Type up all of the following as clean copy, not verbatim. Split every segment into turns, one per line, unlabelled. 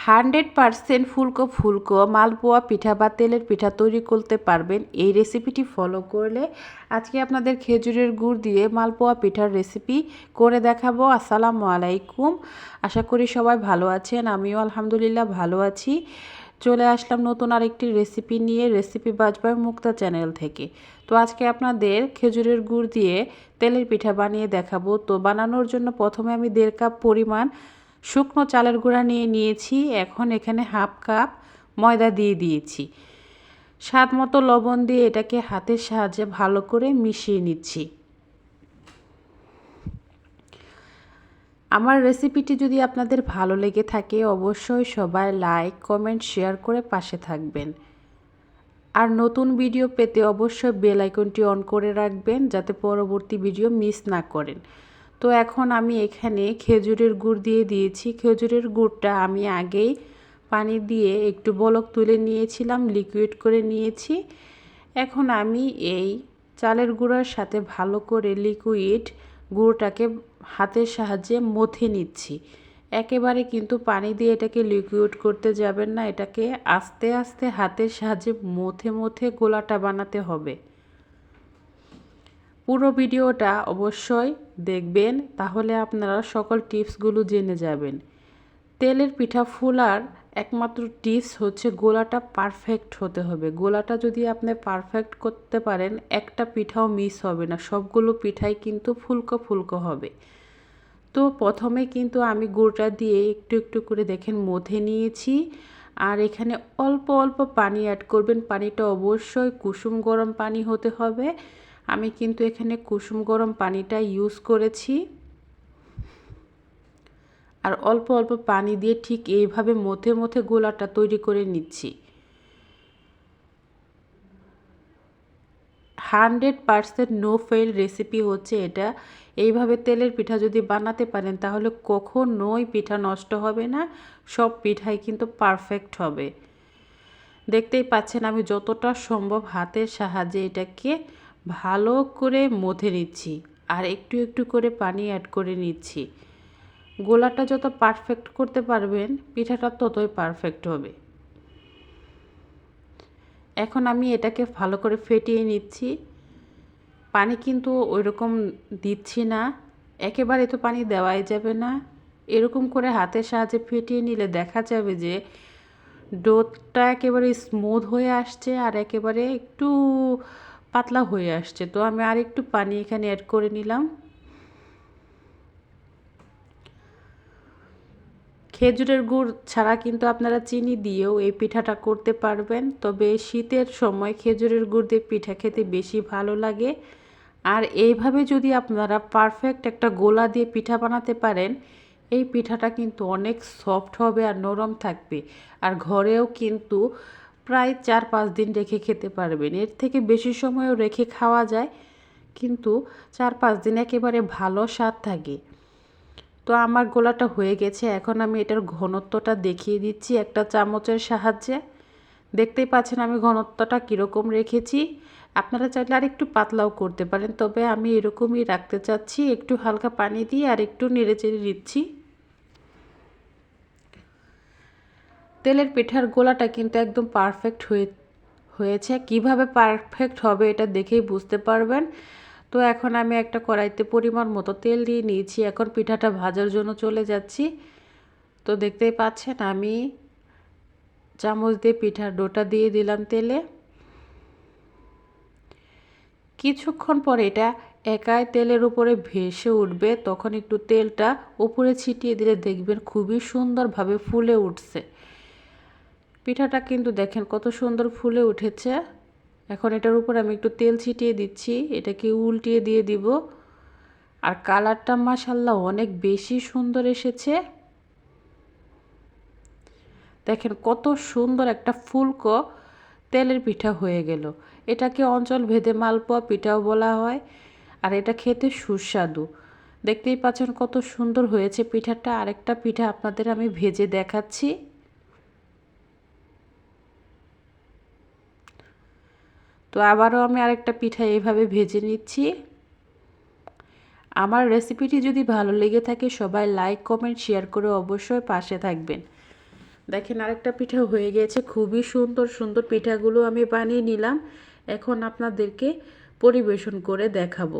100% ফুলকো ফুলকো মালপোয়া পিঠা বা তেলের পিঠা তৈরি করতে পারবেন এই রেসিপিটি ফলো করলে। আজকে আপনাদের খেজুরের গুড় দিয়ে মালপোয়া পিঠার রেসিপি করে দেখাবো। আসসালামু আলাইকুম, আশা করি সবাই ভালো আছেন, আমিও আলহামদুলিল্লাহ ভালো আছি। চলে আসলাম নতুন আরেকটি রেসিপি নিয়ে, রেসিপি বাজবার মুক্তা চ্যানেল থেকে। তো আজকে আপনাদের খেজুরের গুড় দিয়ে তেলের পিঠা বানিয়ে দেখাবো। তো বানানোর জন্য প্রথমে আমি 1.5 কাপ পরিমাণ শুকনো চালের গুঁড়া নিয়ে নিয়েছি। এখন এখানে হাফ কাপ ময়দা দিয়ে দিয়েছি। স্বাদ মতো লবণ দিয়ে এটাকে হাতের সাহায্যে ভালো করে মিশিয়ে নিচ্ছি। আমার রেসিপিটি যদি আপনাদের ভালো লেগে থাকে অবশ্যই সবাই লাইক কমেন্ট শেয়ার করে পাশে থাকবেন। আর নতুন ভিডিও পেতে অবশ্যই বেল আইকনটি অন করে রাখবেন যাতে পরবর্তী ভিডিও মিস না করেন। তো এখন আমি এখানে খেজুরের গুড় দিয়ে দিয়েছি। খেজুরের গুড়টা আমি আগেই পানি দিয়ে একটু বলক তুলে নিয়েছিলাম, লিকুইড করে নিয়েছি। এখন আমি এই চালের গুঁড়ার সাথে ভালো করে লিকুইড গুড়টাকে হাতের সাহায্যে মথে নিচ্ছি। একেবারে কিন্তু পানি দিয়ে এটাকে লিকুইড করতে যাবেন না, এটাকে আস্তে আস্তে হাতের সাহায্যে মথে মথে গোলাটা বানাতে হবে। পুরো ভিডিওটা অবশ্যই দেখবেন, তাহলে আপনারা সকল টিপসগুলো জেনে যাবেন। তেলের পিঠা ফুলার একমাত্র টিপস হচ্ছে গোলাটা পারফেক্ট হতে হবে। গোলাটা যদি আপনি পারফেক্ট করতে পারেন একটা পিঠাও মিস হবে না, সবগুলো পিঠাই কিন্তু ফুলকো ফুলকো হবে। তো প্রথমে কিন্তু আমি গুড়টা দিয়ে একটু একটু করে দেখেন মথে নিয়েছি। আর এখানে অল্প অল্প পানি অ্যাড করবেন। পানিটা অবশ্যই কুসুম গরম পানি হতে হবে। আমি কিন্তু এখানে কুসুম গরম পানিটা ইউজ করেছি। আর অল্প অল্প পানি দিয়ে ঠিক এইভাবে মথে মথে গোলাটা তৈরি করে নিচ্ছি। 100% নো ফেল রেসিপি হচ্ছে এটা। এইভাবে তেলের পিঠা যদি বানাতে পারেন তাহলে কখনোই পিঠা নষ্ট হবে না, সব পিঠাই কিন্তু পারফেক্ট হবে। দেখতেই পাচ্ছেন আমি যতটা সম্ভব হাতের সাহায্যে এটাকে ভালো করে মথে নিচ্ছি আর একটু একটু করে পানি অ্যাড করে নিচ্ছি। গোলাটা যত পারফেক্ট করতে পারবেন পিঠাটা ততই পারফেক্ট হবে। এখন আমি এটাকে ভালো করে ফেটিয়ে নিচ্ছি। পানি কিন্তু ওইরকম দিচ্ছি না, একেবারে তো পানি দেওয়াই যাবে না। এরকম করে হাতের সাহায্যে ফেটিয়ে নিলে দেখা যাবে যে ডোটা একেবারে স্মুথ হয়ে আসছে আর একেবারে একটু পাতলা হয়ে আসছে। তো আমি আর একটু পানি এখানে অ্যাড করে নিলাম। খেজুরের গুড় ছাড়া কিন্তু আপনারা চিনি দিয়েও এই পিঠাটা করতে পারবেন, তবে শীতের সময় খেজুরের গুড় দিয়ে পিঠা খেতে বেশি ভালো লাগে। আর এইভাবে যদি আপনারা পারফেক্ট একটা গোলা দিয়ে পিঠা বানাতে পারেন এই পিঠাটা কিন্তু অনেক সফট হবে আর নরম থাকবে। আর ঘরেও কিন্তু প্রায় 4-5 দিন রেখে খেতে পারবেন। এর থেকে বেশি সময়ও রেখে খাওয়া যায়, কিন্তু 4-5 দিন একেবারে ভালো স্বাদ থাকে। তো আমার গোলাটা হয়ে গেছে। এখন আমি এটার ঘনত্বটা দেখিয়ে দিচ্ছি একটা চামচের সাহায্যে। দেখতেই পাচ্ছেন আমি ঘনত্বটা কীরকম রেখেছি। আপনারা চাইলে আর একটু পাতলাও করতে পারেন, তবে আমি এরকমই রাখতে চাচ্ছি। একটু হালকা পানি দিয়ে আর একটু নেড়েচেড়ে দিচ্ছি। তেলের পিঠার গোলাটা কিন্তু একদম পারফেক্ট হয়েছে। কিভাবে পারফেক্ট হবে এটা দেখেই বুঝতে পারবেন। তো এখন আমি একটা কড়াইতে পরিমাণ মতো তেল দিয়ে নিয়েছি। এখন পিঠাটা ভাজার জন্য চলে যাচ্ছি। তো দেখতেই পাচ্ছেন আমি চামচ দিয়ে পিঠার ডোটা দিয়ে দিলাম তেলে। কিছুক্ষণ পরে এটা একাই তেলের উপরে ভেসে উঠবে, তখন একটু তেলটা উপরে ছিটিয়ে দিলে দেখবেন খুবই সুন্দরভাবে ফুলে উঠছে। পিঠাটা কিন্তু দেখেন কত সুন্দর ফুলে উঠেছে। এখন এটার উপর আমি একটু তেল ছিটিয়ে দিচ্ছি, এটাকে উল্টিয়ে দিয়ে দিব। আর কালারটা মাশাআল্লাহ অনেক বেশি সুন্দর এসেছে। দেখেন কত সুন্দর একটা ফুলকো তেলের পিঠা হয়ে গেল। এটাকে অঞ্চল ভেদে মালপোয়া পিঠাও বলা হয়, আর এটা খেতে সুস্বাদু। দেখতেই পাচ্ছেন কত সুন্দর হয়েছে পিঠাটা। আরেকটা পিঠা আপনাদের আমি ভেজে দেখাচ্ছি। তো আবারও আমি আরেকটা পিঠা এইভাবে ভেজে নিচ্ছি। আমার রেসিপিটি যদি ভালো লেগে থাকে সবাই লাইক কমেন্ট শেয়ার করে অবশ্যই পাশে থাকবেন। দেখেন আরেকটা পিঠা হয়ে গেছে, খুবই সুন্দর সুন্দর পিঠাগুলো আমি বানিয়ে নিলাম। এখন আপনাদেরকে পরিবেশন করে দেখাবো।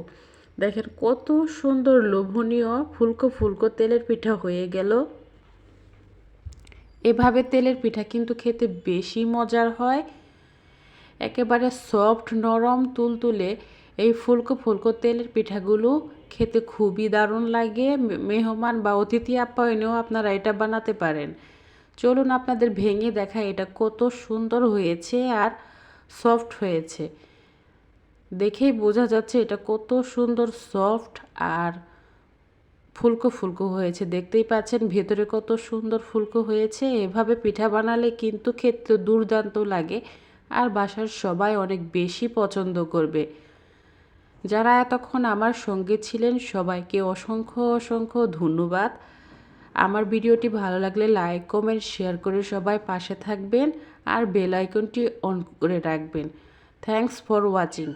দেখেন কত সুন্দর লোভনীয় ফুলকো ফুলকো তেলের পিঠা হয়ে গেল। এভাবে তেলের পিঠা কিন্তু খেতে বেশি মজার হয়, একেবারে সফট নরম তুলতুলে। এই ফুলকো ফুলকো তেলের পিঠাগুলো খেতে খুবই দারুণ লাগে। মেহমান বা অতিথি আপ্যায়নেও আপনারা এটা বানাতে পারেন। চলুন আপনাদের ভেঙে দেখাই এটা কত সুন্দর হয়েছে আর সফট হয়েছে। দেখেই বোঝা যাচ্ছে এটা কত সুন্দর সফট আর ফুলকো ফুলকো হয়েছে। দেখতেই পাচ্ছেন ভেতরে কত সুন্দর ফুলকো হয়েছে। এভাবে পিঠা বানালে কিন্তু খেতে দুর্দান্ত লাগে আর বাসার সবাই অনেক বেশি পছন্দ করবে। যারা এতক্ষণ আমার সঙ্গে ছিলেন সবাইকে অসংখ্য অসংখ্য ধন্যবাদ। আমার ভিডিওটি ভালো লাগলে লাইক কমেন্ট শেয়ার করে সবাই পাশে থাকবেন আর বেল আইকনটি অন করে রাখবেন। Thanks for watching.